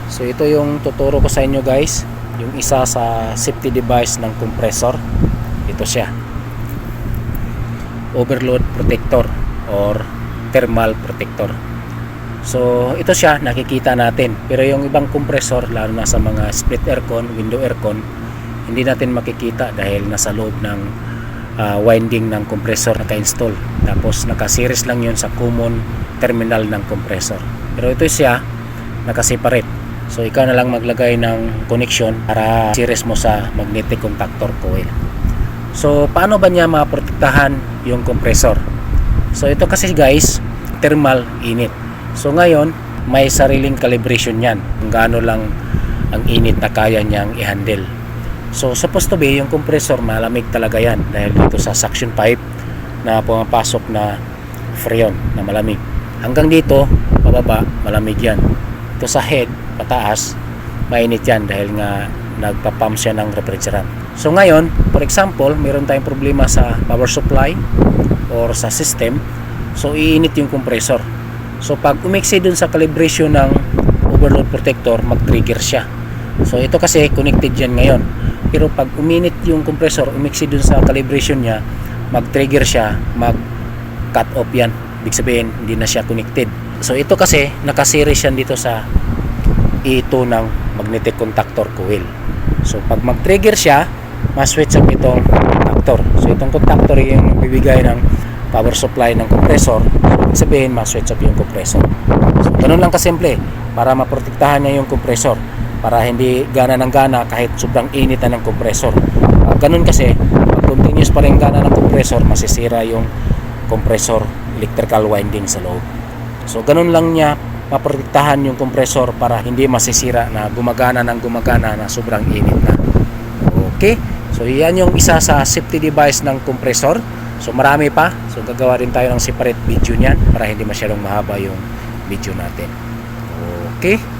So ito yung tuturo ko sa inyo guys, yung isa sa safety device ng compressor. Ito siya, overload protector or thermal protector. So ito siya, nakikita natin, pero yung ibang compressor, lalo na sa mga split aircon, window aircon, hindi natin makikita dahil nasa loob ng winding ng compressor naka-install, tapos naka-series lang yun sa common terminal ng compressor. Pero ito siya, naka-separate. So ikaw na lang maglagay ng connection para series mo sa magnetic contactor coil. So paano ba niya maprotektahan yung compressor? So ito kasi guys, thermal init. So ngayon, may sariling calibration yan kung gaano lang ang init na kaya niyang i-handle. So supposed to be, yung compressor malamig talaga yan dahil dito sa suction pipe na pumapasok na freon na malamig. Hanggang dito, pababa, malamig yan. Ito sa head, pataas, mainit yan dahil nga nagpa-pump siya ng refrigerant. So ngayon, for example, meron tayong problema sa power supply or sa system, so iinit yung compressor. So pag umiksi dun sa calibration ng overload protector, mag-trigger siya. So ito kasi connected yan ngayon, pero pag uminit yung compressor, umiksi dun sa calibration niya, mag-trigger siya, mag-cut off yan. Ibig sabihin, hindi na siya connected. So ito kasi naka-series yan dito sa E2 ng magnetic contactor coil. So pag mag-trigger siya, ma-switch up itong contactor. So itong contactor yung bibigay ng power supply ng compressor. So ibig sabihin, ma-switch up yung compressor. So ganun lang kasimple para maprotektahan niya yung compressor, para hindi gana ng gana kahit sobrang init na ng compressor. Ganun kasi, pag continuous pa rin gana ng compressor, masisira yung compressor electrical winding sa loob. So ganun lang niya maprotektahan yung compressor para hindi masisira na gumagana ng gumagana na sobrang init na. Okay, so yan yung isa sa safety device ng compressor. So marami pa, so gagawa rin tayo ng separate video niyan para hindi masyadong mahaba yung video natin. Okay.